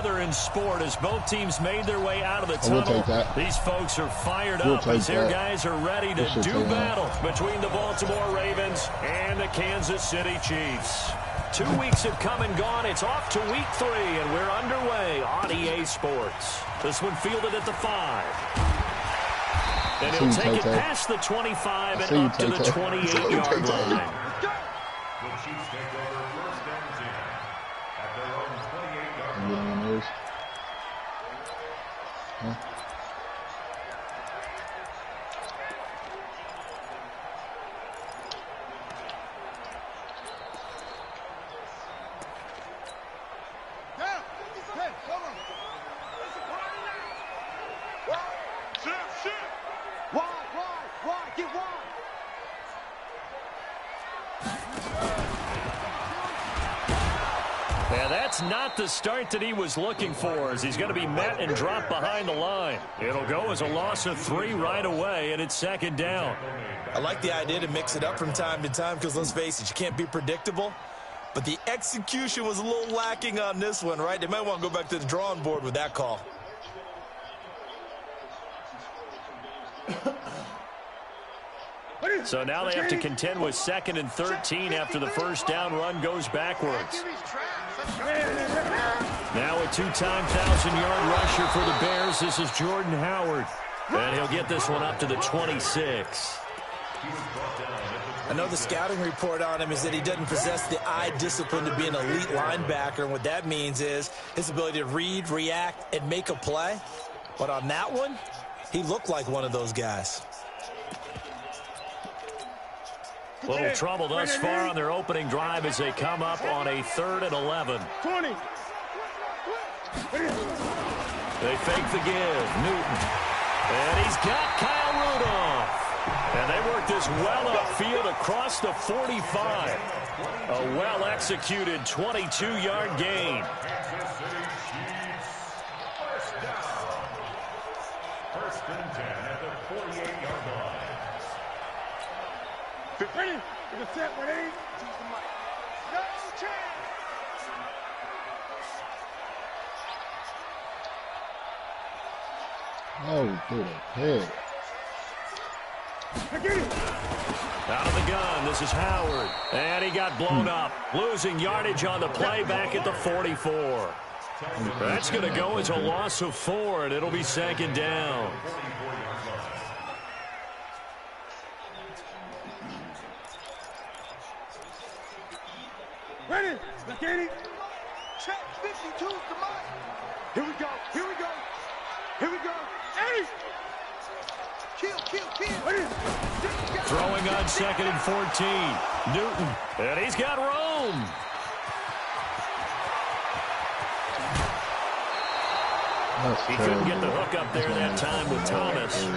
other in sport as both teams made their way out of the tunnel. These folks are fired up as their guys are ready to do battle between the Baltimore Ravens and the Kansas City Chiefs. 2 weeks have come and gone. It's off to week 3, and we're underway on EA Sports. This one fielded at the 5. And he'll take it past the 25 and up to the 28-yard line. The Chiefs take over first and 10 at their own 28-yard line. Not the start that he was looking for, as he's going to be met and dropped behind the line. It'll go as a loss of 3 right away, and it's second down. I like the idea to mix it up from time to time because, let's face it, you can't be predictable. But the execution was a little lacking on this one, right? They might want to go back to the drawing board with that call. So now they have to contend with 2nd and 13 after the first down run goes backwards. Now a 2-time 1,000-yard rusher for the Bears. This is Jordan Howard. And he'll get this one up to the 26. I know the scouting report on him is that he doesn't possess the eye discipline to be an elite linebacker. And what that means is his ability to read, react, and make a play. But on that one, he looked like one of those guys. Little trouble thus far on their opening drive as they come up on a 3rd and 11. 20. They fake the give. Newton. And he's got Kyle Rudolph. And they work this well upfield across the 45. A well-executed 22-yard gain. First and 10 at the 48-yard line. Ready? We're set, ready? No chance. Oh, through the head. Out of the gun, this is Howard. And he got blown up. Losing yardage on the play back at the 44. That's going to go as a loss of 4, and it'll be second down. Ready? McKinney. Check 52. Come on. Here we go. Here we go. Here we go. Hey! Kill. Ready? Throwing on 2nd and 14. Newton. And he's got Rome. He couldn't get the hook up there that time with Thomas.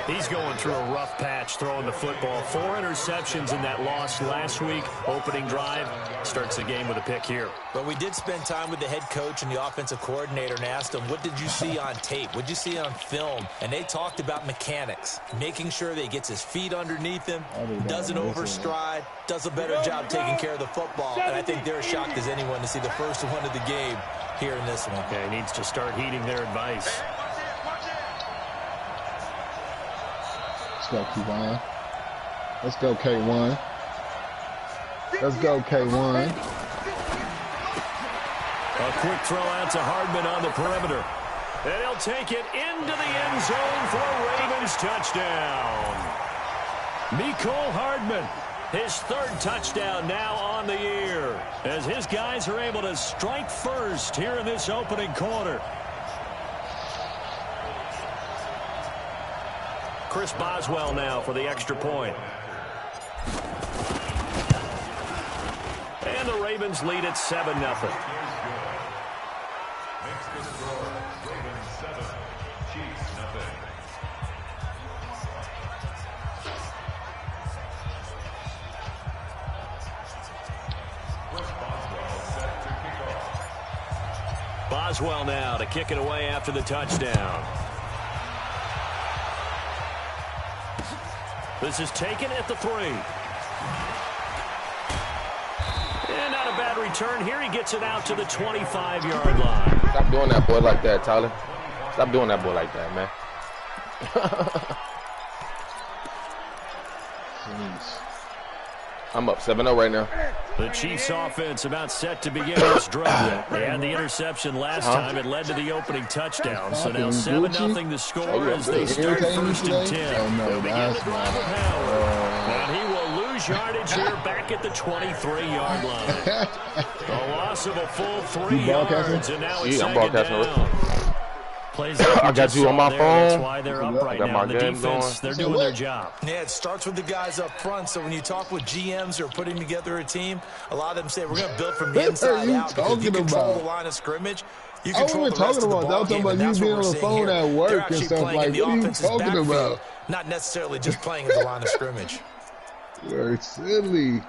He's going through a rough patch throwing the football. 4 interceptions in that loss last week. Opening drive starts the game with a pick here. But we did spend time with the head coach and the offensive coordinator and asked them, what did you see on tape? What did you see on film? And they talked about mechanics, making sure that he gets his feet underneath him, doesn't overstride, does a better job taking care of the football. And I think they're as shocked as anyone to see the first one of the game here in this one. Yeah, he needs to start heeding their advice. Let's go, K1. Let's go, K1. Let's go, K1. A quick throw out to Hardman on the perimeter. And he'll take it into the end zone for a Ravens touchdown. Mecole Hardman, his 3rd touchdown now on the year, as his guys are able to strike first here in this opening quarter. Chris Boswell now for the extra point. And the Ravens lead at 7-0. Next to score, Ravens 7, Chiefs 0. Boswell now to kick it away after the touchdown. This is taken at the 3. And not a bad return here. He gets it out to the 25-yard line. Stop doing that boy like that, Tyler. Stop doing that boy like that, man. I'm up 7-0 right now. The Chiefs offense about set to begin this drive. They had the interception last time. It led to the opening touchdown. So now 7-0 the score as they start 1st and 10. They'll begin the drive with Howard. And he will lose yardage here back at the 23-yard line. A loss of a full 3 yards, and now it's second down. I got you on my phone. That's why they're up right now. The defense, they're doing their job. Yeah, it starts with the guys up front. So when you talk with GMs who are putting together a team, a lot of them say, we're going to build from the inside out. Because you control the line of scrimmage. You control the rest of the ball game, and that's what we're seeing here. They're actually playing in the offense's backfield, not necessarily just playing at the line of scrimmage. You're silly.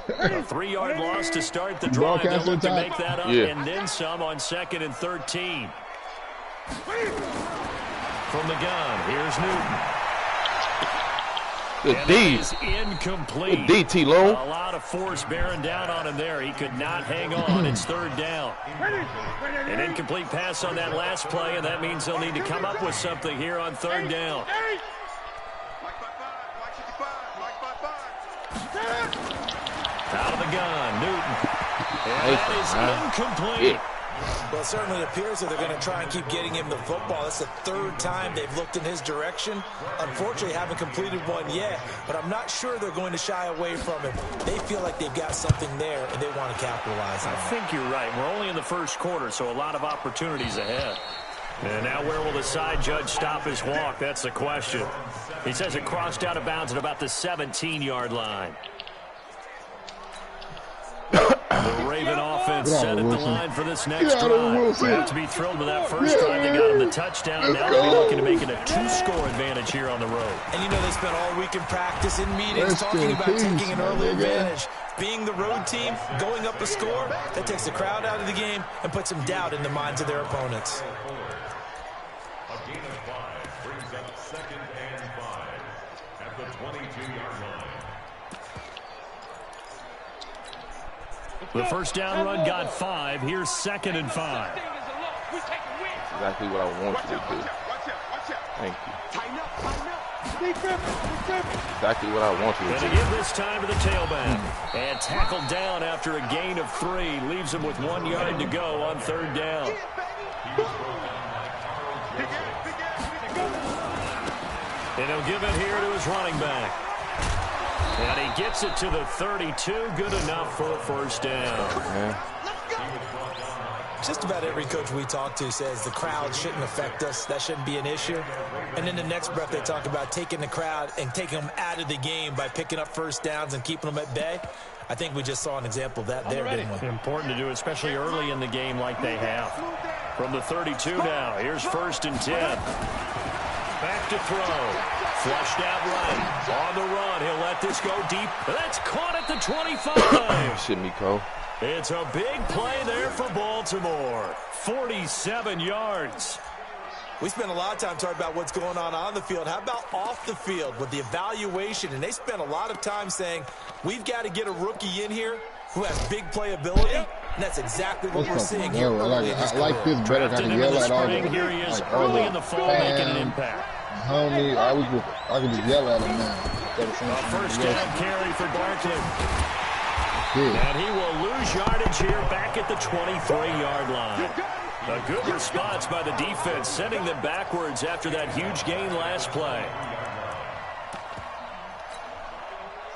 A 3-yard loss to start the drive. They'll look to make that up and then some on 2nd and 13. From the gun, here's Newton. Good and D. it is incomplete. Good D, T-Lo. A lot of force bearing down on him there. He could not hang on. It's 3rd down. An incomplete pass on that last play, and that means they'll need to come up with something here on 3rd down. Out of the gun, Newton. And that is incomplete. Well, it certainly appears that they're going to try and keep getting him the football. That's the 3rd time they've looked in his direction. Unfortunately, haven't completed one yet, but I'm not sure they're going to shy away from him. They feel like they've got something there, and they want to capitalize on it. I think you're right. We're only in the 1st quarter, so a lot of opportunities ahead. And now where will the side judge stop his walk? That's the question. He says it crossed out of bounds at about the 17-yard line. The Raven offense set at the line for this next drive. We have to be thrilled with that first drive. They got him the touchdown. Now they'll be looking to make it a 2-score advantage here on the road. And you know they spent all week in practice, in meetings, talking about taking an early advantage. Being the road team, going up a score, that takes the crowd out of the game and puts some doubt in the minds of their opponents. A gain of 5 brings up 2nd and 5 at the 22-yard line. The first down run got 5. Here's 2nd and 5. Exactly what I want you to do. Thank you. Exactly what I want you to do. And to give this time to the tailback. And tackled down after a gain of 3. Leaves him with 1 yard to go on 3rd down. And he'll give it here to his running back. And he gets it to the 32. Good enough for a first down. Just about every coach we talk to says the crowd shouldn't affect us. That shouldn't be an issue. And in the next breath, they talk about taking the crowd and taking them out of the game by picking up first downs and keeping them at bay. I think we just saw an example of that there, didn't we? Important to do, especially early in the game like they have. From the 32 now, here's 1st and 10. Back to throw. Flushed out right. On the run. He'll let this go deep. That's caught at the 25. Shit me, Cole. It's a big play there for Baltimore. 47 yards. We spent a lot of time talking about what's going on the field. How about off the field with the evaluation? And they spent a lot of time saying, we've got to get a rookie in here who has big playability. And that's exactly what we're seeing here. I like this better. I can yell at all the Here he is early in the fall making an impact. Homie, I can just yell at him now. First down carry for Barkley. And he will lose yardage here back at the 23-yard line. A good response by the defense, sending them backwards after that huge gain last play.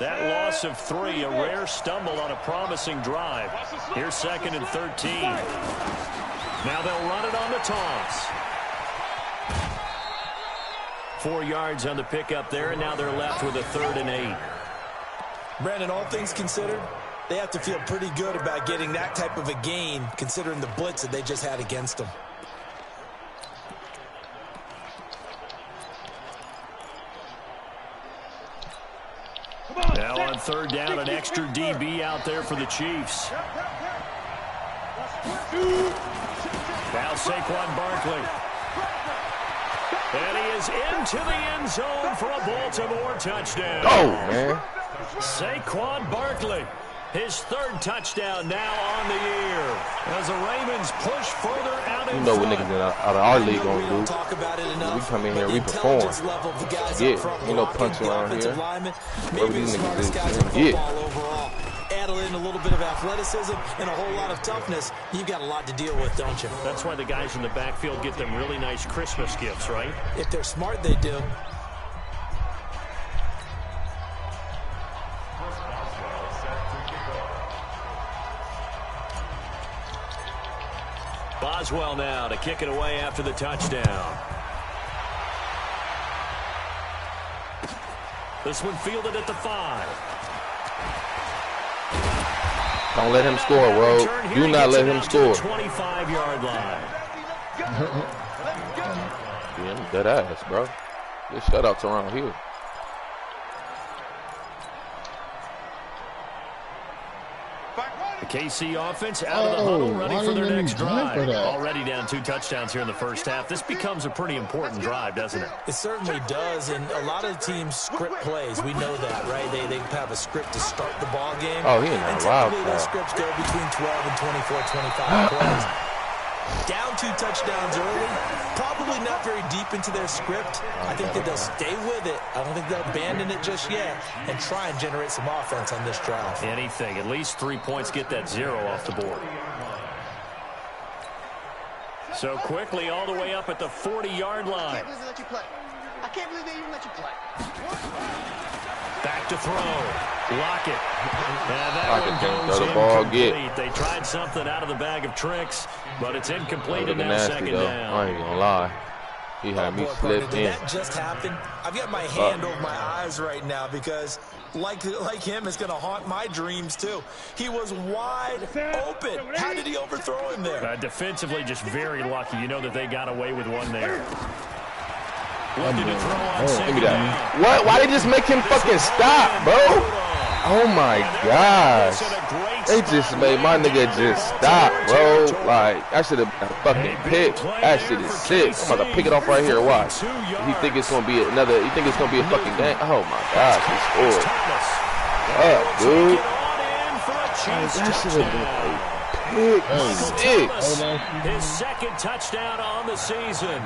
That loss of 3, a rare stumble on a promising drive. Here's 2nd and 13. Now they'll run it on the toss. 4 yards on the pickup there, and now they're left with a 3rd and 8. Brandon, all things considered, they have to feel pretty good about getting that type of a gain, considering the blitz that they just had against them. Now on 3rd down, an extra DB out there for the Chiefs. Now Saquon Barkley. And he is into the end zone for a Baltimore touchdown. Oh, man. Saquon Barkley. His third touchdown now on the year. As the Ravens push further out in front. You know what niggas out of our league gonna do. Talk about it enough, we come in here, we perform. Yeah, you know, punch around here. Whatever these niggas do, yeah. Add in a little bit of athleticism and a whole lot of toughness. You've got a lot to deal with, don't you? That's why the guys in the backfield get them really nice Christmas gifts, right? If they're smart, they do. Boswell now to kick it away after the touchdown. This one fielded at the 5. Don't let him score, bro. Do not let him score. 25-yard line. Yeah, dead ass, bro. There's shutouts around here. The KC offense out of the huddle, ready for their next drive. Already down 2 touchdowns here in the first half. This becomes a pretty important drive, doesn't it? It certainly does, and a lot of teams script plays. We know that, right? They have a script to start the ball game. Oh, he ain't not wild. And typically those scripts go between 12 and 24, 25 plays. Down 2 touchdowns early, probably not very deep into their script. I think that they'll stay with it. I don't think they'll abandon it just yet and try and generate some offense on this drive. Anything. At least 3 points, get that 0 off the board. So quickly all the way up at the 40-yard line. I can't believe they even let you play. Back to throw. Lockett. And that Lockett one goes incomplete. They tried something out of the bag of tricks, but it's incomplete and now second down. I ain't gonna lie. He had me slipped in. That just happened. I've got my hand over my eyes right now because like him, it's going to haunt my dreams too. He was wide open. How did he overthrow him there? Defensively, just very lucky. You know that they got away with one there. Looking to throw on second down. What? Why they just make him fucking stop, bro? Oh my gosh. They just made my nigga just stop, bro. Like, that should have been a fucking pick. That shit is sick. I'm about to pick it off right here. Watch. He think it's gonna be another. He think it's gonna be a fucking game. Oh my gosh, he scored. Up, dude. That should have been a pick. His second touchdown on the season.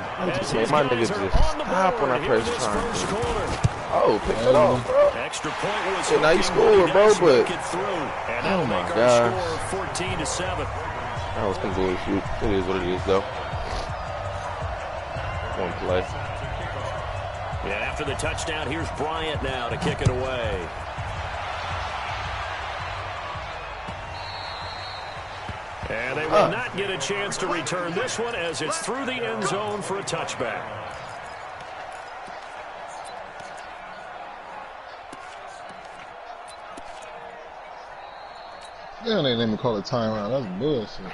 My nigga just stop when I press triangle. Oh, pick it off, bro. Extra point was now you scored, bro, but oh my gosh. 14-7. That was controlled shoot. It is what it is, though. One play. And after the touchdown, here's Bryant now to kick it away. And they will not get a chance to return this one as it's through the end zone for a touchback. They don't even call it timeout. That's bullshit.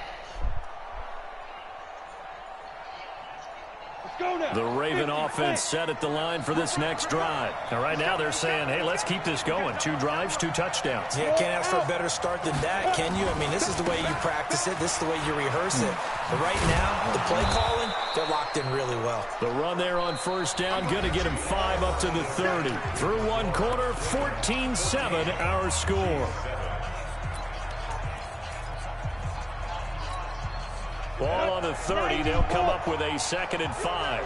The Raven offense set at the line for this next drive. And right now they're saying, hey, let's keep this going. 2 drives, 2 touchdowns. Yeah, can't ask for a better start than that, can you? I mean, this is the way you practice it. This is the way you rehearse it. But right now, the play calling, they're locked in really well. The run there on first down, going to get him 5 up to the 30. Through one quarter, 14-7 our score. Ball on the 30. They'll come up with a 2nd and 5.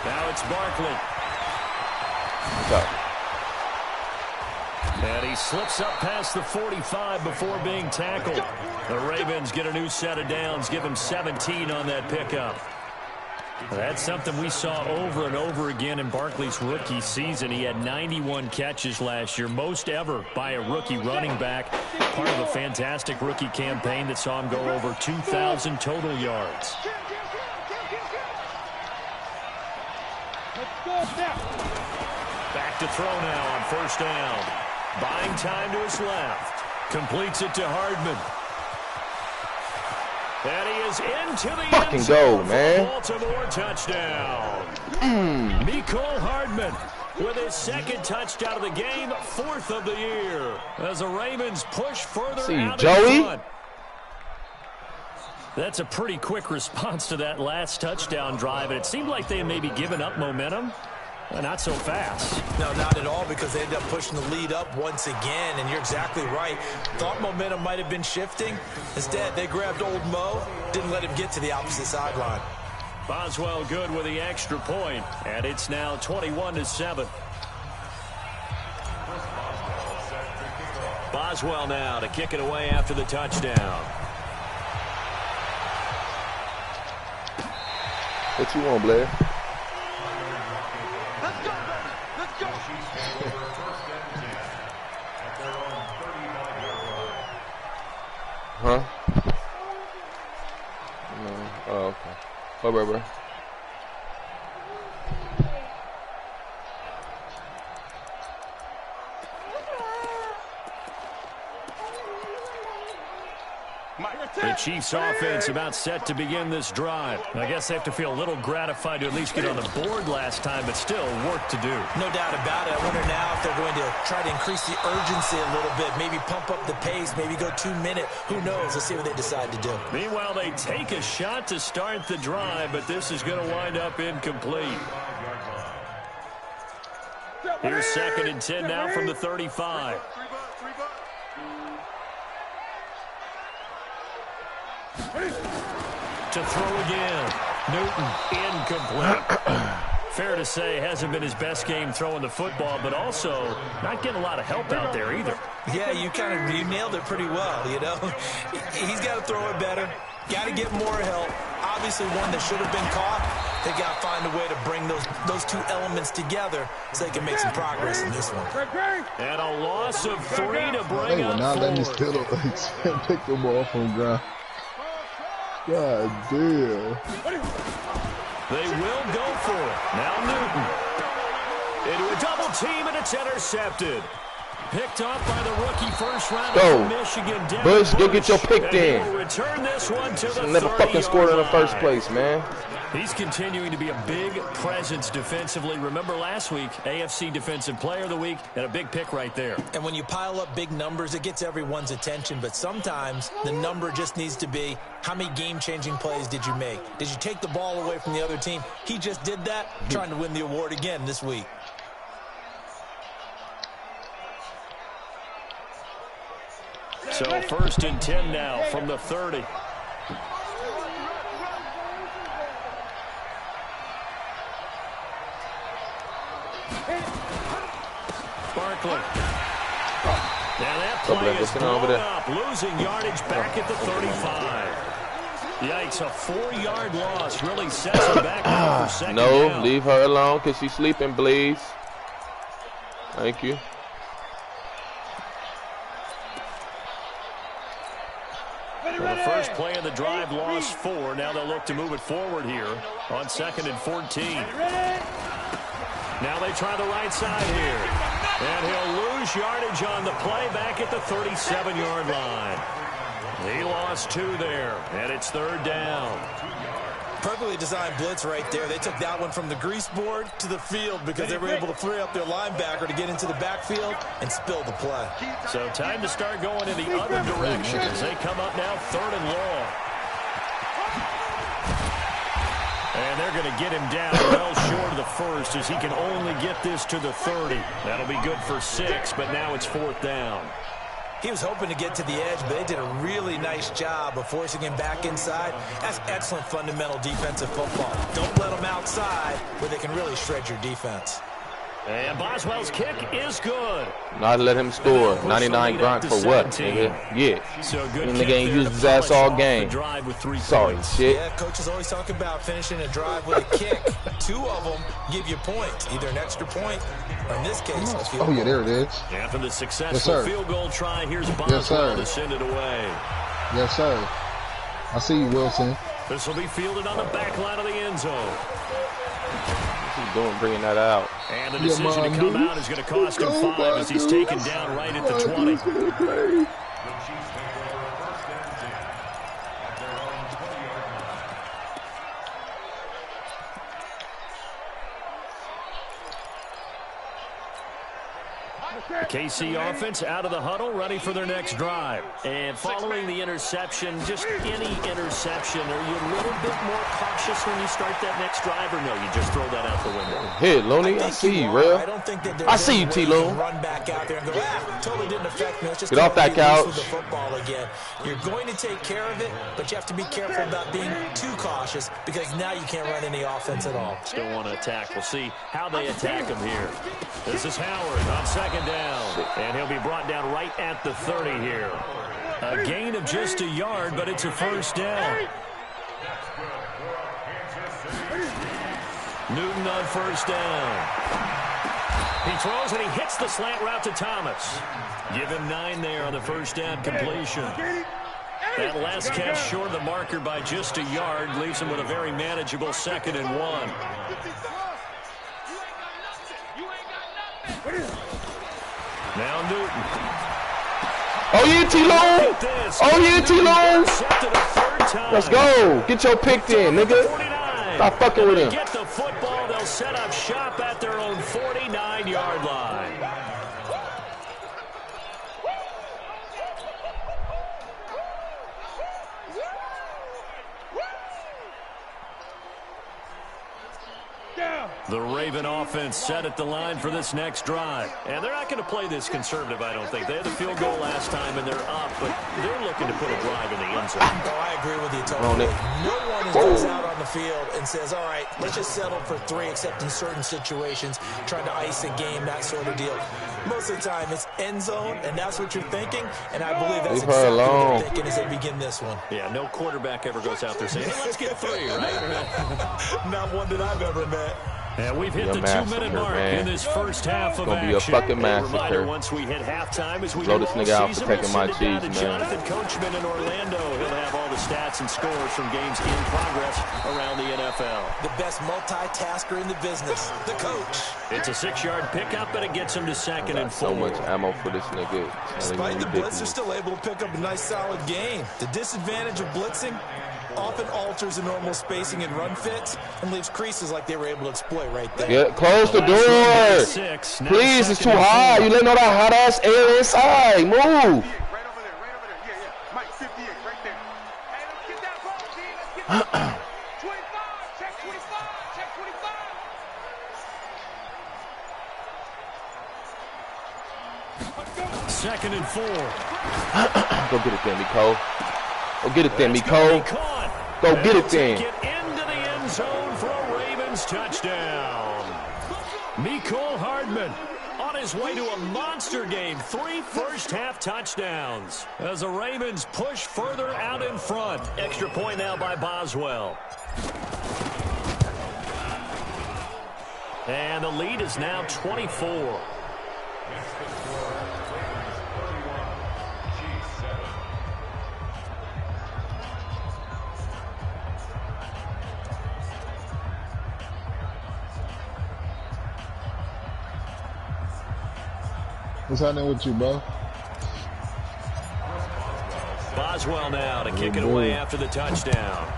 Now it's Barkley. And he slips up past the 45 before being tackled. The Ravens get a new set of downs, give him 17 on that pickup. That's something we saw over and over again in Barkley's rookie season. He had 91 catches last year, most ever by a rookie running back. Part of a fantastic rookie campaign that saw him go over 2,000 total yards. Back to throw now on first down. Buying time to his left. Completes it to Hardman. And he is into the fucking goal, man. Baltimore touchdown. Mecole Hardman with his 2nd touchdown of the game, 4th of the year. As the Ravens push further out in front. That's a pretty quick response to that last touchdown drive. And it seemed like they had maybe given up momentum. Not so fast. No, not at all, because they ended up pushing the lead up once again, and you're exactly right. Thought momentum might have been shifting. Instead, they grabbed old Mo, didn't let him get to the opposite sideline. Boswell good with the extra point, and it's now 21-7. Boswell now to kick it away after the touchdown. What you want, Blair? Let's go, baby. Let's go. Huh? No. Oh, okay. Bye, bro. The Chiefs offense about set to begin this drive. I guess they have to feel a little gratified to at least get on the board last time, but still work to do. No doubt about it. I wonder now if they're going to try to increase the urgency a little bit, maybe pump up the pace, maybe go 2 minute. Who knows? Let's see what they decide to do. Meanwhile, they take a shot to start the drive, but this is going to wind up incomplete. Here's 2nd and 10 now from the 35. To throw again. Newton incomplete. Fair to say, hasn't been his best game throwing the football, but also not getting a lot of help out there either. Yeah, you nailed it pretty well, you know. He's got to throw it better. Got to get more help. Obviously one that should have been caught. They got to find a way to bring those two elements together so they can make some progress in this one. And a loss of 3 to bring They will up not let me forward. still pick the ball from the ground. God damn. They will go for it. Now Newton. Into a double team, and it's intercepted. Picked up by the rookie first rounder from Michigan. Bush, go get your pick then. then. Return this one to the Never fucking scored in the first line. place, man. He's continuing to be a big presence defensively. Remember last week, AFC Defensive Player of the Week, and a big pick right there. And when you pile up big numbers, it gets everyone's attention. But sometimes the number just needs to be, how many game-changing plays did you make? Did you take the ball away from the other team? He just did that, trying to win the award again this week. So 1st and 10 now from the 30. Barkley. Now that play is blown up, losing yardage back at the 35. Yikes, a 4-yard loss really sets him back now for 2nd No, down. leave her alone because she's sleeping, please. Thank you. Well, the first play of the drive lost 4. Now they'll look to move it forward here on 2nd and 14. Now they try the right side here. And he'll lose yardage on the play back at the 37-yard line. He lost 2 there, and it's 3rd down. Perfectly designed blitz right there. They took that one from the grease board to the field because they were able to free up their linebacker to get into the backfield and spill the play. So time to start going in the other direction as they come up now 3rd and long. And they're going to get him down well short of the first as he can only get this to the 30. That'll be good for 6, but now it's 4th down. He was hoping to get to the edge, but they did a really nice job of forcing him back inside. That's excellent fundamental defensive football. Don't let them outside where they can really shred your defense. And Boswell's kick is good. Not let him score. 99 grunt for what, nigga? Yeah. So good. And nigga ain't used his ass all game. Sorry, shit. Yeah, coaches always talk about finishing a drive with a kick. 2 of them give you points, either an extra point or in this case, a field goal. Yeah, there it is. After the successful field goal try, here's Boswell to send it away. Yes, sir. I see you, Wilson. This will be fielded on the back line of the end zone. What's he doing bringing that out? And the decision to come out is going to cost him 5 as he's taken down right at the 20. The KC offense out of the huddle, ready for their next drive. And following the interception, just any interception, are you a little bit more cautious when you start that next drive, or no, you just throw that out the window? Hey, Looney, I see you, real. I don't think that I see you, T-Loon. Run back out there and go, totally didn't affect me. Let's just get off that couch. With the football again. You're going to take care of it, but you have to be careful about being too cautious because now you can't run any offense at all. Still want to attack. We'll see how they attack him here. This is Howard on second down, and he'll be brought down right at the 30 here. A gain of just a yard, but it's a first down. Newton on first down. He throws and he hits the slant route to Thomas. Give him 9 there on the first down completion. That last catch short of the marker by just a yard leaves him with a very manageable 2nd and 1. Now Newton. Oh, yeah, T-Lone. Oh, yeah, T-Lone. Let's go. Get your pick in, nigga. Stop fucking with him. Get the football. They'll set up shop at their own 49-yard line. The Raven offense set at the line for this next drive. And they're not going to play this conservative, I don't think. They had the field goal last time, and they're up, but they're looking to put a drive in the end zone. Oh, I agree with you totally. No one goes out on the field and says, all right, let's just settle for 3, except in certain situations, trying to ice a game, that sort of deal. Most of the time, it's end zone, and that's what you're thinking, and I believe that's exactly what they're thinking as they begin this one. Yeah, no quarterback ever goes out there saying, hey, let's get 3, right? Not one that I've ever met. And we've hit the 2-minute mark in this first half of action. It's going to be a fucking massacre. Once we hit halftime, as we blow this nigga out for taking my cheese, man. Jonathan Coachman in Orlando. He'll have all the stats and scores from games in progress around the NFL. The best multitasker in the business, the coach. It's a 6-yard pickup, and it gets him to 2nd and 4. So much ammo for this nigga. Despite the blitz, they're still able to pick up a nice, solid gain. The disadvantage of blitzing often alters the normal spacing and run fits and leaves creases like they were able to exploit right there. Close the door. Please, it's too high. You letting all that hot ass air inside. Move. Right over there. Yeah. Mike, 58, right there. Hey, let's get that ball, team. Let's get that ball. 25, check 25, check 25. 2nd and 4. Go get it then, Miko. Go get it then, Miko. Go get it then. Get into the end zone for a Ravens touchdown. Mecole Hardman on his way to a monster game. 3 first-half touchdowns as the Ravens push further out in front. Extra point now by Boswell. And the lead is now 24. What's happening with you, bro? Boswell now to kick it away after the touchdown.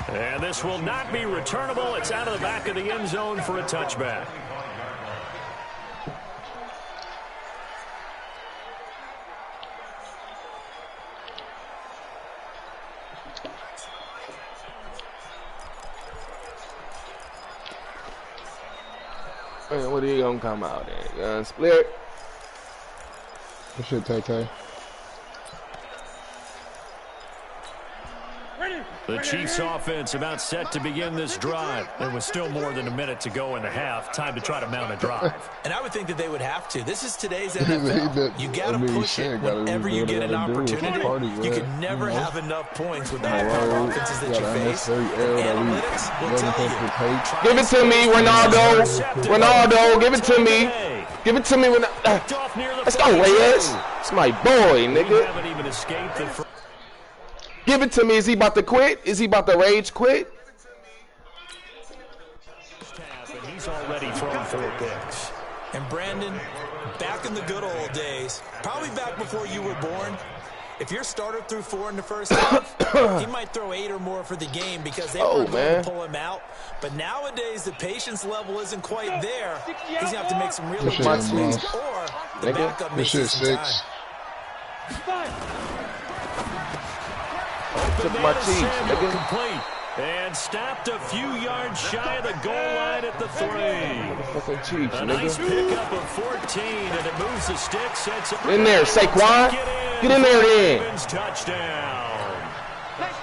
And this will not be returnable. It's out of the back of the end zone for a touchback. Man, what are you gonna come out in? Split. Good shit, Tay. The Chiefs offense about set to begin this drive. There was still more than a minute to go in the half. Time to try to mount a drive. And I would think that they would have to. This is today's NFL. You got to push it whenever you get an opportunity. You can never have enough points with the high power offenses that you face. Analytics will tell you. Give it to me, Ronaldo. Ronaldo, give it to me. Give it to me. Let's go, Reyes. It's my boy, nigga. Haven't even escaped the first. Give it to me. Is he about to quit? Is he about to rage quit? And he's already thrown 4 picks. And Brandon, back in the good old days, probably back before you were born, If your starter threw 4 in the first half, he might throw 8 or more for the game because they weren't going to pull him out. But nowadays, the patience level isn't quite there. He's going to have to make some real adjustments, or the backup makes it some time. Took my cheese, nigga. Complete. And stopped a few yards shy of the goal line at the 3. Fucking Chiefs, a nice pickup of 14, and it moves the stick, sets it in there, Saquon. Get in there, then. Touchdown.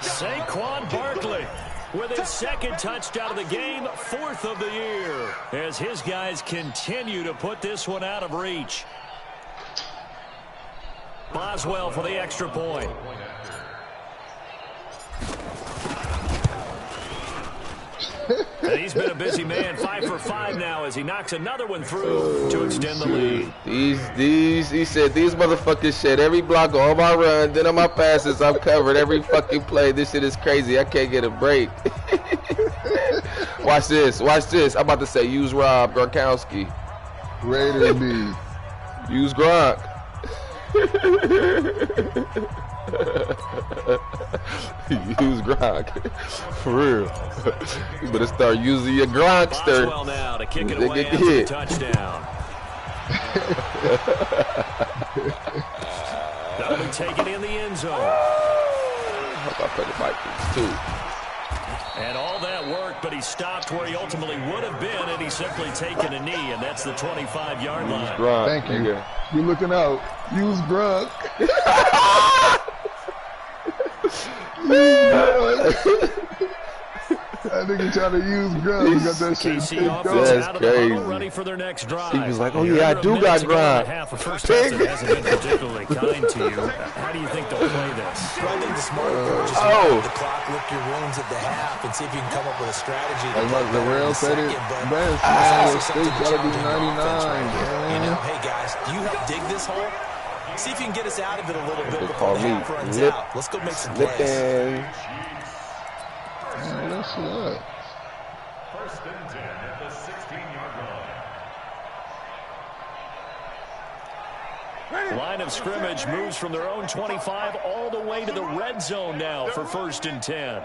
Saquon Barkley with his 2nd touchdown of the game, 4th of the year, as his guys continue to put this one out of reach. Boswell for the extra point. And he's been a busy man, 5 for 5 now as he knocks another one through to extend the lead. He said, these motherfuckers shit every block on my run, then on my passes, I'm covered every fucking play. This shit is crazy. I can't get a break. Watch this. I'm about to say, use Rob Gronkowski. Raider B. Use Gronk. Use Gronk. For real. You better start using your Gronkster. Boswell now to kick it away after the touchdown. That'll be taken in the end zone. I hope I play the Vikings too. And all that worked, but he stopped where he ultimately would have been had he simply taken a knee, and that's the 25-yard line. Gronk, thank you. You're looking out. Use Gronk. I think he's trying to use Gronk. He got that shit. That's crazy. Ready for their next drive. He was like, "Oh yeah, I do got Gronk." Half of first half that hasn't been particularly kind to you. How do you think they'll play this? I think the smart approach is to the clock, lick your wounds at the half, and see if you can come up with a strategy. Like the rail said it best, man. State's gotta be 99. You know, hey guys, do you help dig this hole? See if you can get us out of it a little bit before the half runs out. Let's go make some plays. Man, that's what. 1st and 10 at the 16-yard line. Line of scrimmage moves from their own 25 all the way to the red zone now for 1st and 10.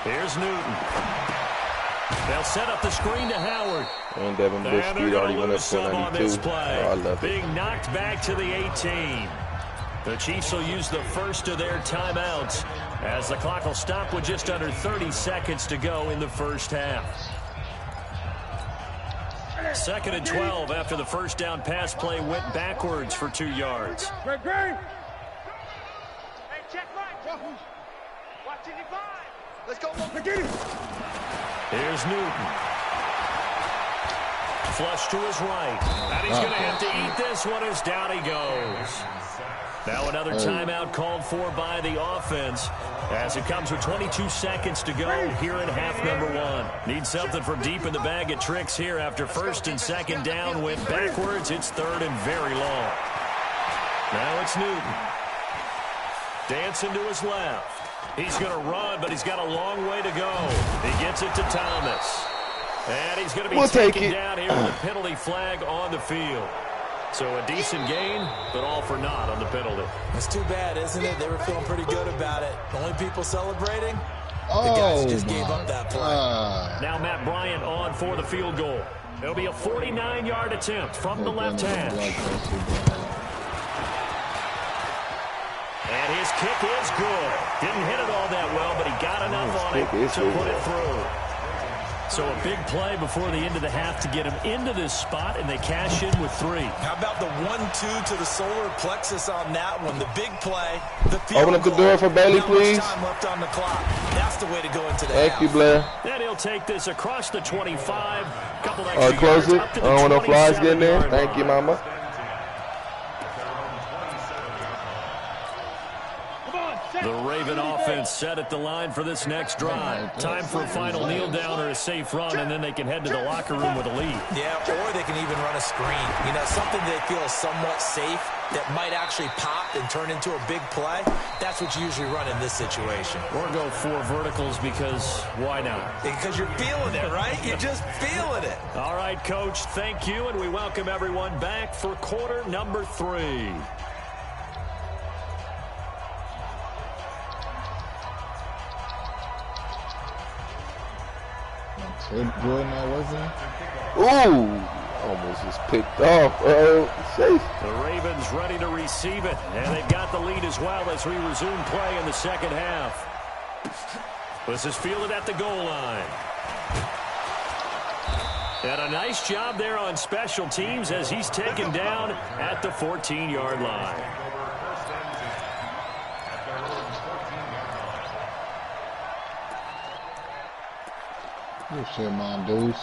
Here's Newton. They'll set up the screen to Howard. And Devin Bush already went up to 92. Oh, I love it. Being knocked back to the 18. The Chiefs will use the first of their timeouts as the clock will stop with just under 30 seconds to go in the first half. 2nd and 12 after the first down pass play went backwards for 2 yards. Hey, check right. Watch it, let's go. Here's Newton. Flush to his right. And he's going to have to eat this one as down he goes. Now another timeout called for by the offense as it comes with 22 seconds to go here in half number 1. Need something from deep in the bag of tricks here after 1st and 2nd down went backwards. It's 3rd and very long. Now it's Newton. Dancing to his left. He's going to run, but he's got a long way to go. He gets it to Thomas. And he's going to be taken down here with a penalty flag on the field. So a decent gain, but all for naught on the penalty. It's too bad, isn't it? They were feeling pretty good about it. Only people celebrating, the guys just gave up that play. Now Matt Bryant on for the field goal. It'll be a 49-yard attempt from the left hash. And his kick is good. Didn't hit it all that well, but he got enough on it to put it through. So a big play before the end of the half to get him into this spot, and they cash in with 3. How about the 1-2 to the solar plexus on that one? The big play. The field Open up the door for Bailey, please. Time left on the clock. That's the way to go into the half. Thank you, Blair. Then he'll take this across the 25. Couple extra close it. I don't want no flies getting there. Thank you, Mama. The Raven offense offense set at the line for this next drive. Time for a final kneel down or a safe run, and then they can head to the locker room with a lead. Yeah, or they can even run a screen. You know, something they feel is somewhat safe that might actually pop and turn into a big play. That's what you usually run in this situation. Or go 4 verticals because why not? Because you're feeling it, right? You're just feeling it. All right, Coach, thank you, and we welcome everyone back for quarter number 3. Ooh, almost just picked off. Safe. The Ravens ready to receive it, and they've got the lead as well as we resume play in the second half. This is fielded at the goal line. And a nice job there on special teams as he's taken down at the 14-yard line. Good shit, man, dudes.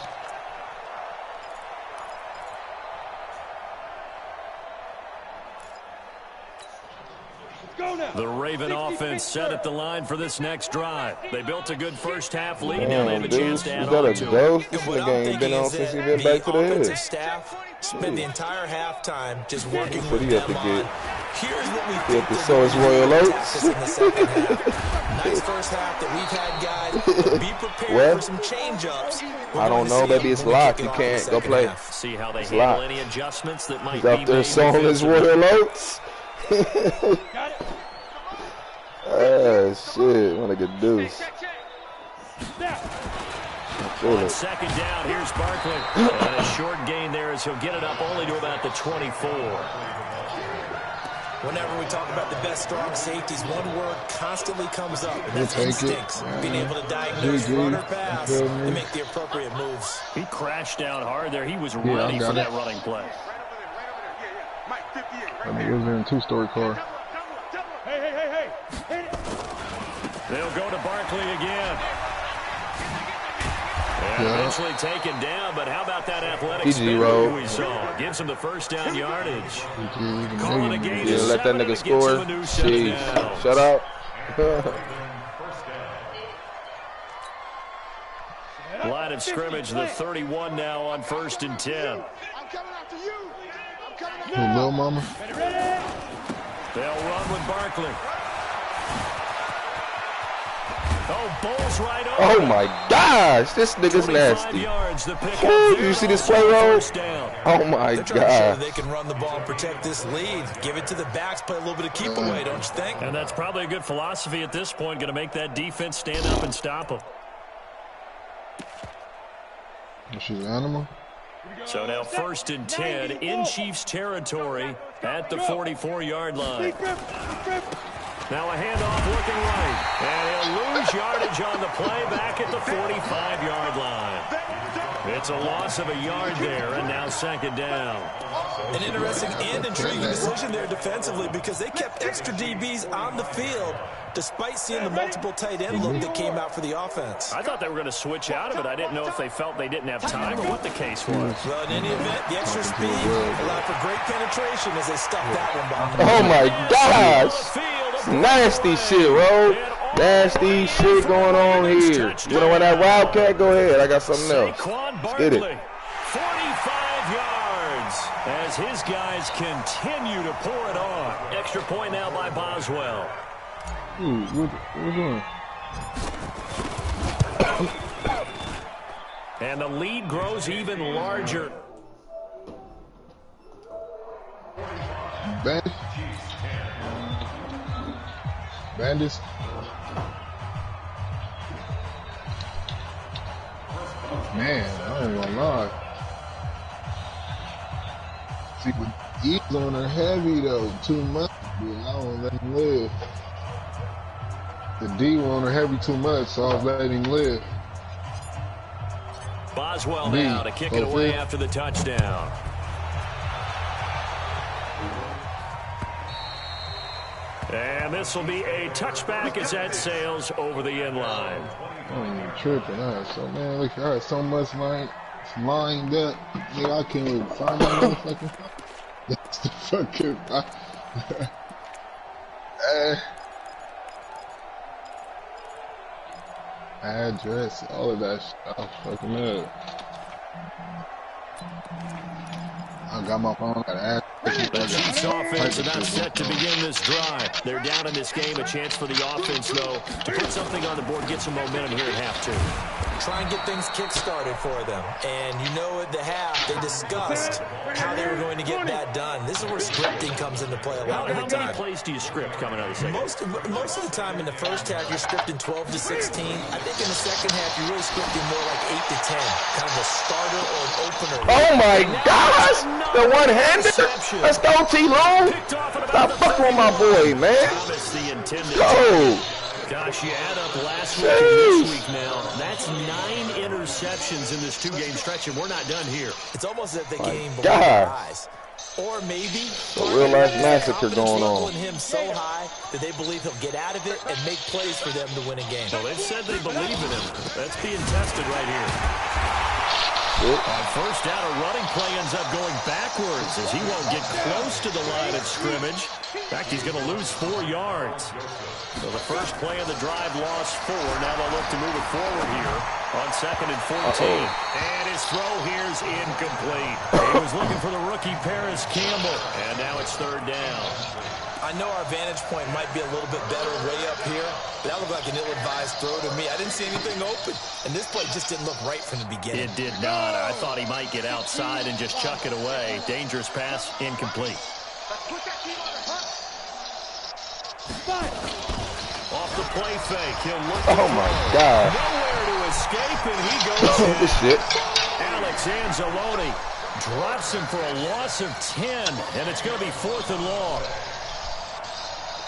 The Raven offense set at the line for this next drive. They built a good first half lead. Now they have a chance to add on to it. This nigga ain't been on since he been back to the offensive staff spent the entire halftime just working with them on. Here's what we think the Source Royal Oats. In the second half. Nice first half that we've had, guys. Be prepared for some change-ups. I don't know. Maybe it's locked. He can't go play. See how they handle any adjustments that might be made. He's out there sawing his Royal Oats. Oh, shit. What a good deuce. On second down, here's Barkley. And a short gain there as he'll get it up only to about the 24. Whenever we talk about the best strong safeties, one word constantly comes up, and that's instincts. Being able to diagnose run or pass and make the appropriate moves. He crashed down hard there. He was ready for that running play. I mean, it was in a 2-story car. They'll go to Barkley again. And eventually taken down, but how about that athletic spin we saw? Gives him the first down yardage. Call it a game. Yeah, let that nigga score. Jeez. Shut up. Line of scrimmage, the 31 now on 1st and 10. I'm coming after you. I'm coming after you. Little mama. They'll run with Barkley. Oh, Bulls right over. Oh my gosh, this nigga's nasty. You see this play roll? Oh my god. They can run the ball and protect this lead. Give it to the backs, play a little bit of keep away, don't you think? And that's probably a good philosophy at this point. Going to make that defense stand up and stop them. She's an animal. So now 1st and 10 in Chiefs territory at the 44-yard line. Now a handoff looking right. And he'll lose yardage on the play back at the 45-yard line. It's a loss of a yard there, and now 2nd down. An interesting and intriguing decision there defensively because they kept extra DBs on the field despite seeing the multiple tight end look that came out for the offense. I thought they were going to switch out of it. I didn't know if they felt they didn't have time or what the case was. Well, in any event, the extra speed allowed for great penetration as they stuffed that one behind. Oh, my gosh. Nasty shit, bro. Nasty shit going on here. You know when that Wildcat? Go ahead. I got something else. Let's get it. 45 yards as his guys continue to pour it on. Extra point now by Boswell. And the lead grows even larger. Bandits. Man, I ain't gonna lie. See, with E's on her heavy though, too much. I don't let him live. The D on her heavy too much, so I was letting him live. Boswell now to kick it away after the touchdown. And this will be a touchback as that sails over the end line. I ain't even tripping. So, man, look, I had so much lined up. Nigga, I can't even find my motherfucking. That's the fucking. Address, all of that shit. I was fucking up. I got my phone, got address. The Chiefs offense are not set to begin this drive. They're down in this game. A chance for the offense, though, to put something on the board, get some momentum here at half two. Try and get things kick-started for them. And you know at the half, they discussed how they were going to get that done. This is where scripting comes into play a lot of the time. How many plays do you script coming out of the second? Most of the time in the first half, you're scripting 12 to 16. I think in the second half, you're really scripting more like 8 to 10. Kind of a starter or an opener. Oh, my gosh. The one-hander. Let's go, T-Long. Stop fucking with my boy, man. Go. Gosh, you add up last week and this week now. That's 9 interceptions in this two-game stretch, and we're not done here. It's almost as if the game before their eyes. Or maybe a real-life massacre going on. Him so high that they believe he'll get out of it and make plays for them to win a game. Well, they've said they believe in him. That's being tested right here. On first down, a running play ends up going backwards as he won't get close to the line of scrimmage. In fact, he's going to lose 4 yards. So the first play of the drive lost 4. Now they'll look to move it forward here on 2nd and 14. And his throw here's incomplete. He was looking for the rookie Paris Campbell. And now it's 3rd down. I know our vantage point might be a little bit better way up here, but that looked like an ill-advised throw to me. I didn't see anything open, and this play just didn't look right from the beginning. It did not. I thought he might get outside and just chuck it away. Dangerous pass, incomplete. Off the play fake, he'll look. Oh my God! Nowhere to escape, and he goes. This shit. Alex Anzalone drops him for a loss of 10, and it's going to be 4th and long.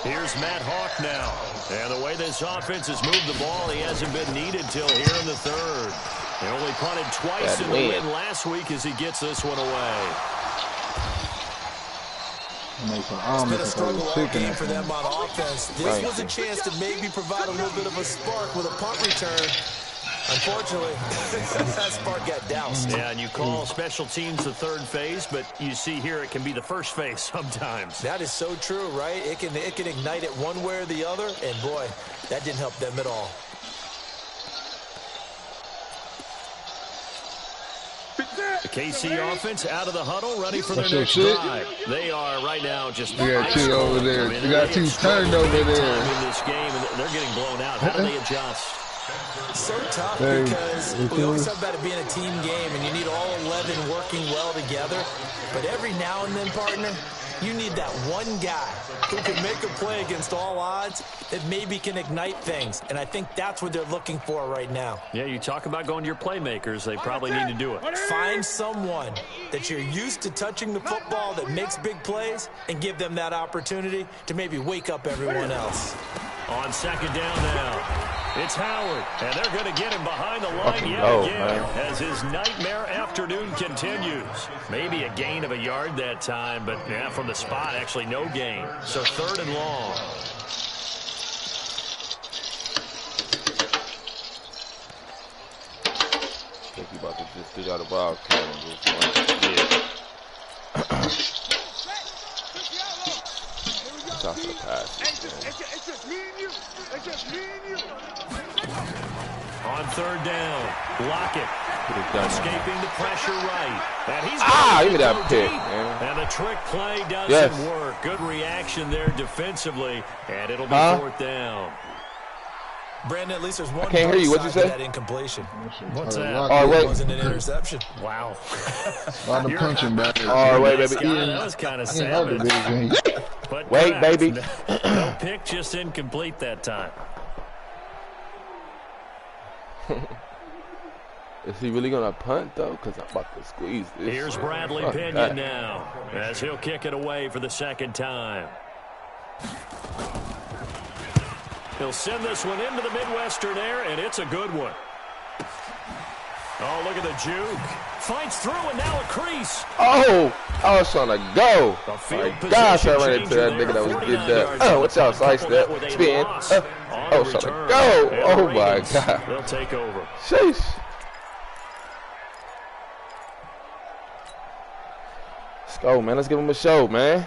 Here's Matt Hawk now. And the way this offense has moved the ball, he hasn't been needed till here in the 3rd. They only punted twice in the win last week as he gets this one away. It's been a struggle all game for them on offense. This was a chance to maybe provide a little bit of a spark with a punt return. Unfortunately, that spark got doused. Yeah, and you call special teams the 3rd phase, but you see here it can be the 1st phase sometimes. That is so true, right? It can ignite it one way or the other, and boy, that didn't help them at all. The KC offense out of the huddle, ready for their next drive. They are right now just. They got 2 over there. They got 2 turned over there. In this game, and they're getting blown out. How do they adjust? So tough because we always talk about it being a team game and you need all 11 working well together. But every now and then, partner, you need that one guy who can make a play against all odds that maybe can ignite things. And I think that's what they're looking for right now. Yeah, you talk about going to your playmakers. They probably need to do it. Find someone that you're used to touching the football that makes big plays and give them that opportunity to maybe wake up everyone else. On 2nd down now. It's Howard, and they're going to get him behind the line yet again as his nightmare afternoon continues. Maybe a gain of a yard that time, but yeah, from the spot, actually no gain. So 3rd and long. I think you about to just do that a wildcat and just one. Top of the pass. It's just me and you. It's just me and you. On 3rd down, Lockett escaping the pressure right. And he's give me that pick, man. And the trick play doesn't work. Good reaction there defensively, and it'll be 4th down. Brandon, at least there's one. I can't hear you. What'd you say? That incompletion. What's that? Oh, wait. It wasn't an interception. Wow. A lot of punching back. Oh, wait, baby. That was kind of savage. But wait, baby. No pick, just incomplete that time. Is he really going to punt, though? Because I'm about to squeeze this. Here's Bradley Pinion now as he'll kick it away for the 2nd time. He'll send this one into the Midwestern air, and it's a good one. Oh, look at the juke. Fights through, and now a crease. Oh, I was trying to go. My gosh, I ran into that nigga that was getting that. Oh, what's out? Side step. Spin. I was trying to go. Oh, my God. They'll take over. Sheesh. Let's go, man. Let's give him a show, man.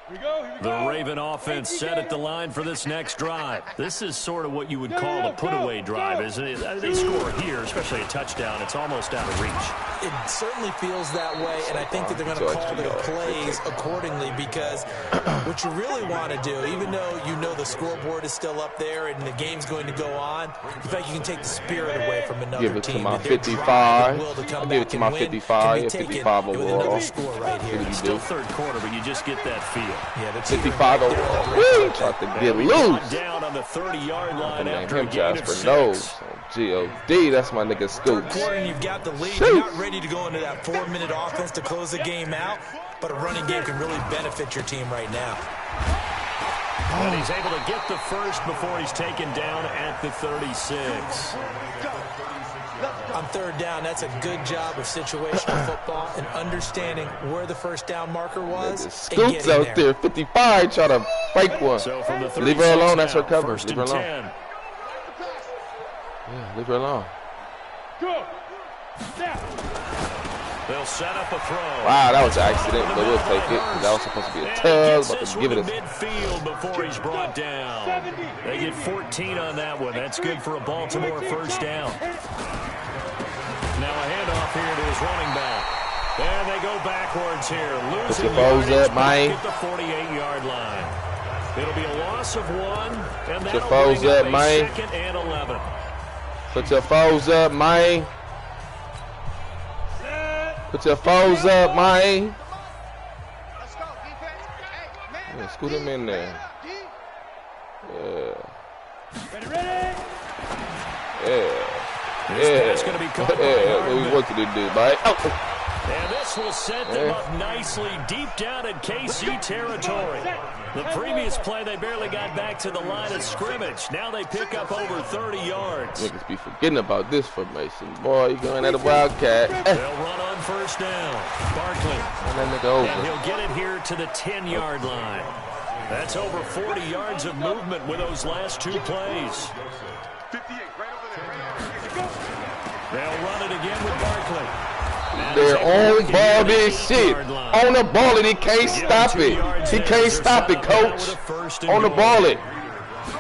Here we go. The Raven offense set at the line for this next drive. This is sort of what you would call a put-away drive. As they score here, especially a touchdown, it's almost out of reach. It certainly feels that way, and I think that they're going to call their plays accordingly because what you really want to do, even though you know the scoreboard is still up there and the game's going to go on, in fact, you can take the spirit away from another team. Give it to my 55. I'll give it to my 55. 55 overall. Right here. It's still third quarter, but you just get that feel. Yeah, 55 overall. Tried to get loose. Down on the 30-yard line after him Jasper knows. G.O.D. That's my nigga Scoop. Quarter, you've got the lead. You're not ready to go into that 4-minute offense to close the game out, but a running game can really benefit your team right now. And he's able to get the first before he's taken down at the 36. On third down, that's a good job of situational football and understanding where the first down marker was. Scoops out there, 55, try to break one. So from the leave her alone, that's her cover. Leave her alone. 10. Yeah, leave her alone. They'll set up a throw. Wow, that was an accident, but we'll take it. That was supposed to be a tug, but to give it a midfield before he's brought down. They get 14 on that one. That's good for a Baltimore first down. Now a handoff here to his running back. And they go backwards here. Losing yardage back at the 48-yard line. It'll be a loss of 1, and that'll bring up a 2nd and 11. Put your foes up, man. Put your foes up, man. Yeah, scoot him in there. Yeah. Yeah. This gonna be What we want you to do, mate. Oh. And this will set them up nicely deep down in KC territory. The previous play, they barely got back to the line of scrimmage. Now they pick up over 30 yards. Niggas be forgetting about this formation. Boy, you going at a Wildcat. They'll run on first down. Barkley. And that nigga over. And he'll get it here to the 10-yard line. That's over 40 yards of movement with those last 2 plays. 58, right over there. They'll run it again with Barkley. They're on ball this shit. On the ball it, he can't stop it. He can't stop it, coach. On the ball it.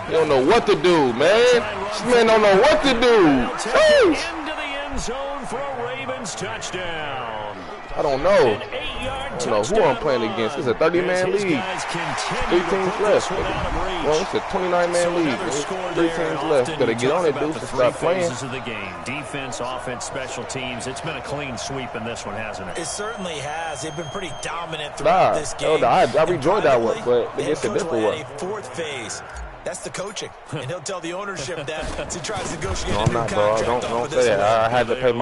He don't know what to do, man. This man don't know what to do. Jeez. Into the end zone for a Ravens touchdown. I don't know. I don't know who I'm playing against. It's a 30-man league. 3 teams left. Well, it's a 29-man league. 3 teams left. Gotta get on it, dude, to stop playing. Of the game. Defense, offense, special teams. It's been a clean sweep in this one, hasn't it? It certainly has. They've been pretty dominant throughout this game. I enjoyed that one, but it's a different one. A 4th phase. That's the coaching, and he'll tell the ownership that as he tries to negotiate a new contract. No, I'm not, bro. Don't say that. I had to pay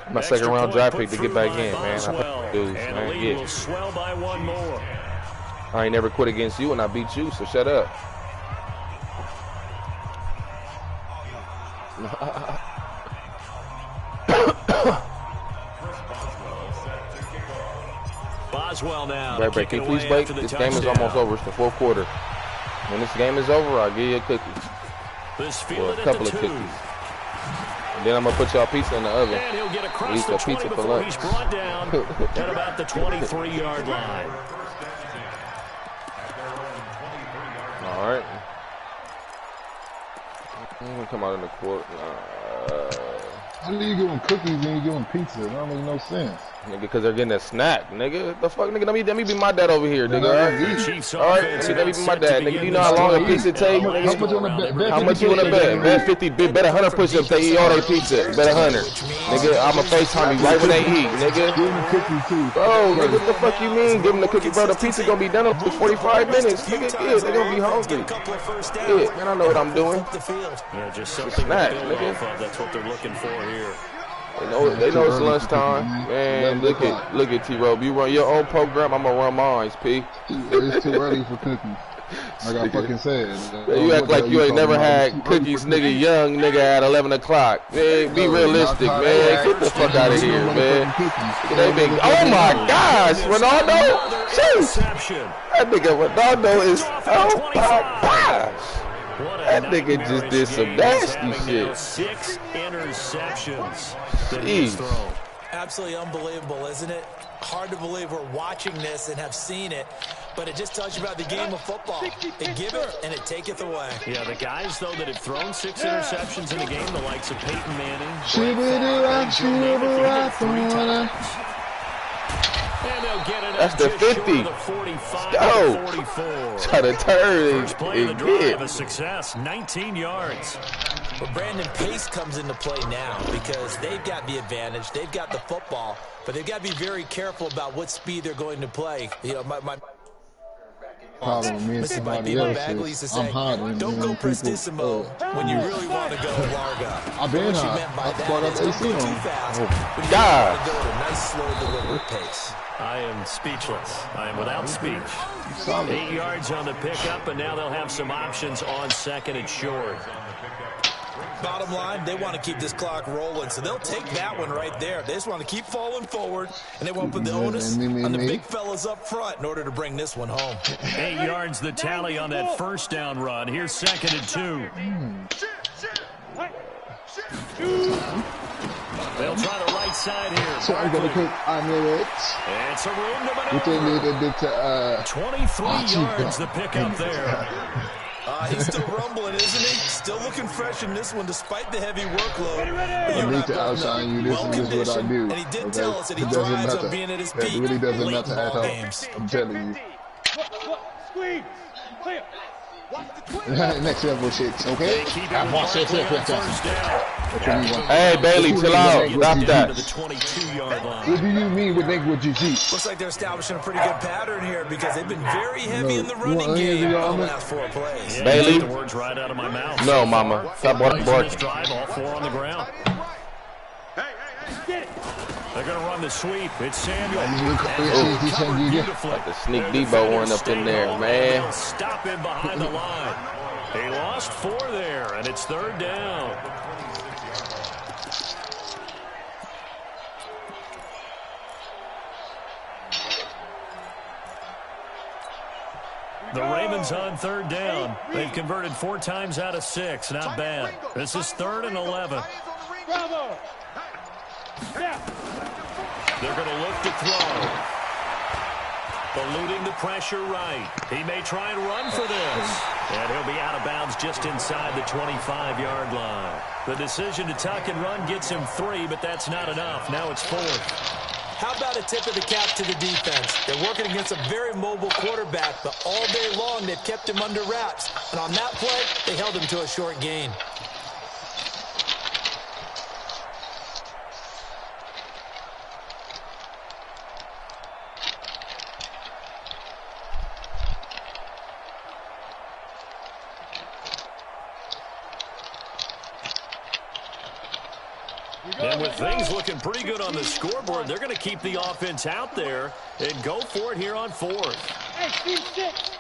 my second round draft pick to get back in, man. I dudes, man. Yeah. Will swell by 1 more. I ain't never quit against you, and I beat you, so shut up. Boswell now. Right, can you please wait? This game is almost over. It's the 4th quarter. When this game is over, I'll give you a cookie. Or a couple of cookies. And then I'm going to put y'all pizza in the oven. And he'll get across the 20 before he's brought down at about the 23-yard line. All right. I'm going to come out in the court. How do you give them cookies and you give them pizza? That don't make no sense. Nigga, because they're getting a snack, nigga. The fuck, nigga? Let me be my dad over here, nigga. All right, let me be my dad, nigga. You know how long a pizza take? How much you wanna bet? Bet 50, bet 100 push-ups. They eat all their pizza. Bet 100, nigga. I'ma FaceTime you right when they eat, nigga. Give them cookies too. Bro, nigga, what the fuck you mean? Give them the cookie, bro. The pizza gonna be done in 45 minutes, nigga. Yeah, they gonna be hungry. Yeah, man, I know what I'm doing. Yeah, just something snack, to build off of. That's what they're looking for here. They know it's lunchtime. Man, look at T-Rob. You run your own program, I'm gonna run mine, P. It's too early for cookies. Like I fucking said. You act like you ain't never had cookies, nigga, young nigga at 11 o'clock. Man, be realistic, man. Get the fuck out of here, man. Oh my gosh, Ronaldo. Jeez. That nigga Ronaldo is, oh my gosh. That nigga just did some nasty shit. 6 interceptions. Jeez. Absolutely unbelievable, isn't it? Hard to believe we're watching this and have seen it, but it just tells you about the game of football. It giveth and it taketh away. Yeah, the guys, though, that have thrown 6 interceptions in a game, the likes of Peyton Manning, and they'll get it. That's the 50. The 45 go. 44. Try to turn First play of the drive, a success, 19 yards. But Brandon, pace comes into play now because they've got the advantage. They've got the football, but they've got to be very careful about what speed they're going to play. You know, problem with me and somebody else is I'm hiding. Don't go prestissimo when you really want to go larga. I've been high. I brought up AC on. Oh, God. Go at a nice, slow, deliberate pace. I am speechless. I am without speech. 8 yards on the pickup, and now they'll have some options on 2nd and short. Bottom line, they want to keep this clock rolling, so they'll take that one right there. They just want to keep falling forward, and they want to put the onus on the big fellas up front in order to bring this one home. 8 yards the tally on that first down run. Here's 2nd and 2. They'll try the right side here. So I'm going to put on it. It's a room to maneuver. 23 yards the pickup there. He's still rumbling, isn't he? Still looking fresh in this one despite the heavy workload. I need to outshine you. This is what I do. And he did tell us that he thrives on being at his peak. It really doesn't matter at all. I'm telling you. Squeeze. Clear. Next level shit, okay? I watch that Hey, Bailey, chill out. Stop that. What do you mean with what you see? Looks like they're establishing a pretty good pattern here because they've been very heavy in the running game the last 4 plays. Bailey? The words right out of my mouth. No, mama. Stop barking. All 4 on the ground. They're going to run the sweep. It's Samuel. Like the sneak Debo one up in there, man. Stop him behind the line. He lost 4 there, and it's 3rd down. The Ravens on 3rd down. They've converted 4 times out of 6. Not bad. This is 3rd and 11. Bravo. They're going to look to throw. Eluding the pressure right. He may try and run for this. And he'll be out of bounds just inside the 25-yard line. The decision to tuck and run gets him 3, but that's not enough. Now it's 4th. How about a tip of the cap to the defense? They're working against a very mobile quarterback, but all day long they've kept him under wraps. And on that play, they held him to a short gain. And with things looking pretty good on the scoreboard, they're going to keep the offense out there and go for it here on 4th. Hey, team 6.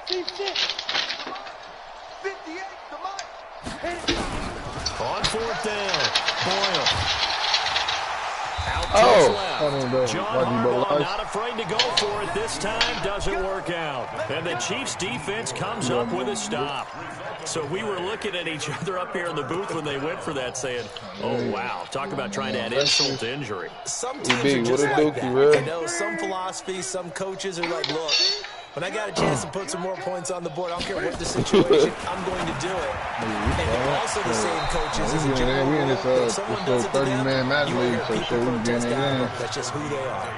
58, come on 4th down, Boyle. John Harbaugh not afraid to go for it this time. Doesn't work out. And the Chiefs defense comes up with a stop. So we were looking at each other up here in the booth when they went for that saying, oh, wow, talk about trying to add insult to injury. Some teams are just like that. You know, some philosophies, some coaches are like, look, when I got a chance to put some more points on the board, I don't care what the situation, I'm going to do it. And also the same coaches as a general rule. If someone does it to them, you will hear people protest out. That's just who they are.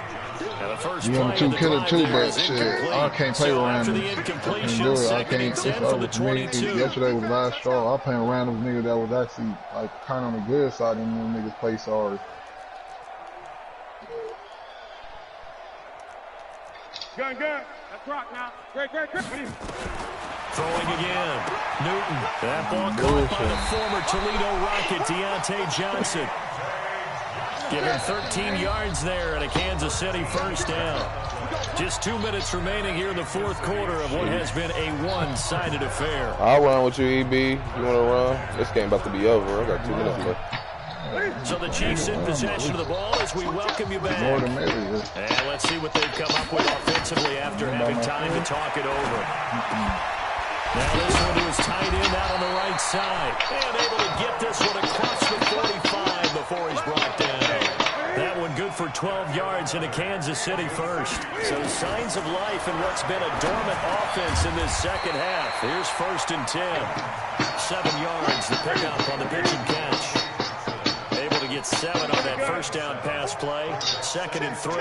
And the first you want to kill it too, but shit, I can't play around them. I can't. Yesterday was last straw. I playing around with niggas that was actually like kind of on the good side, and them niggas play sorry. Gun. That's rock now. Great. Throwing again. Newton. That ball caught by the former Toledo Rocket, Deontay Johnson. Give him 13 yards there and a Kansas City first down. Just 2 minutes remaining here in the 4th quarter of what has been a one-sided affair. I'll run with you, EB. You want to run? This game about to be over. I got 2 minutes left. So the Chiefs in possession of the ball as we welcome you back. And let's see what they've come up with offensively after having time to talk it over. Now this one to his tight end out on the right side. And able to get this one across the 45 before he's brought down. That one good for for 12 yards into Kansas City first. So signs of life in what's been a dormant offense in this second half. Here's 1st and 10. 7 yards, the pickup on the pitch and catch. Able to get 7 on that first down pass play. 2nd and 3.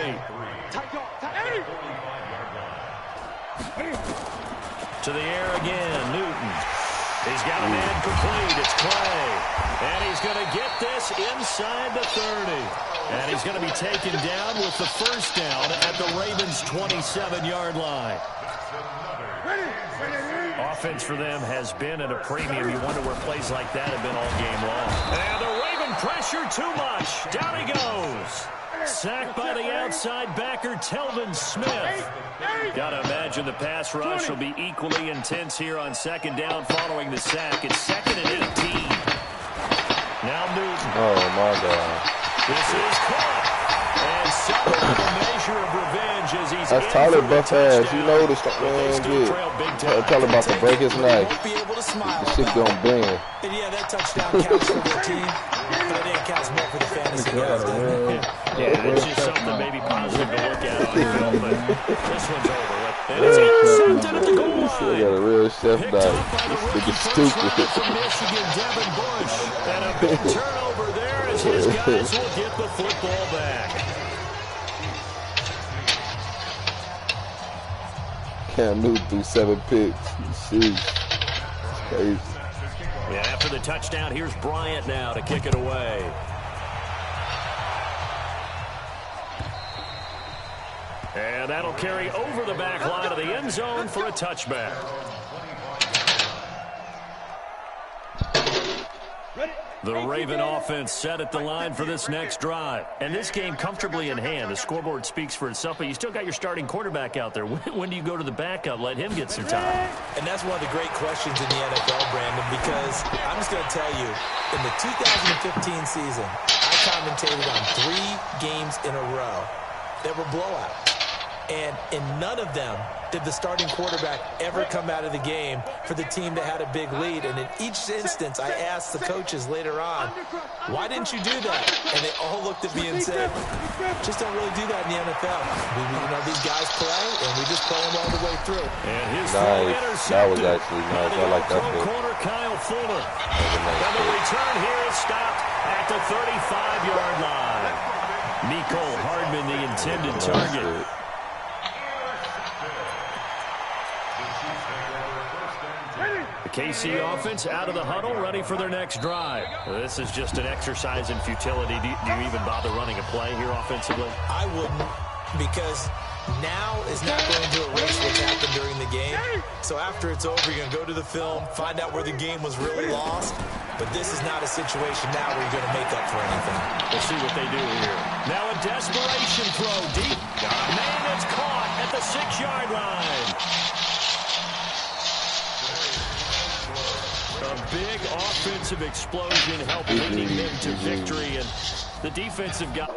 To the air again, Newton. He's got a man complete. It's Clay. And he's going to get this inside the 30. And he's going to be taken down with the first down at the Ravens' 27-yard line. Offense for them has been at a premium. You wonder where plays like that have been all game long. And the Raven pressure too much. Down he goes. Sacked by the outside backer, Telvin Smith. Got to imagine the pass rush will be equally intense here on 2nd down following the sack. It's 2nd and 18. Now Newton. Oh, my God. This is caught. And something of a measure of revenge as he's that's Tyler Buff ass. You know this man good. Tell him about to break his neck. This shit gonna bend. And yeah, that touchdown counts for the team, but it didn't count more for the fantasy guys, doesn't it? Yeah, it's just something maybe positive to look at on film, but this one's over. And it's intercepted at the goal line. He got a real chef knife. This nigga stupid. From Michigan, Devin Bush. And a big turnover there as his guys will get the football back. Cam Newton threw 7 picks. Sheesh. Crazy. Yeah, after the touchdown, here's Bryant now to kick it away. And that'll carry over the back line of the end zone for a touchback. The Raven offense set at the line for this next drive. And this game comfortably in hand. The scoreboard speaks for itself, but you still got your starting quarterback out there. When do you go to the backup? Let him get some time. And that's one of the great questions in the NFL, Brandon, because I'm just going to tell you, in the 2015 season, I commentated on 3 games in a row that were blowouts. And in none of them did the starting quarterback ever come out of the game for the team that had a big lead. And in each instance, I asked the coaches later on, why didn't you do that? And they all looked at me and said, just don't really do that in the NFL. These guys play, and we just play them all the way through. And his nice. That was actually nice. I like that pick. Corner Kyle Fuller. And the return here is stopped at the 35-yard line. Nicole Hardman, the intended target. The KC offense out of the huddle, ready for their next drive. This is just an exercise in futility. Do you even bother running a play here offensively? I wouldn't, because now is not going to erase what's happened during the game. So after it's over, you're going to go to the film, find out where the game was really lost. But this is not a situation now where you're going to make up for anything. We'll see what they do here. Now a desperation throw deep. Man, it's caught at the 6-yard line. A big offensive explosion helped leading them to victory, and the defensive guy.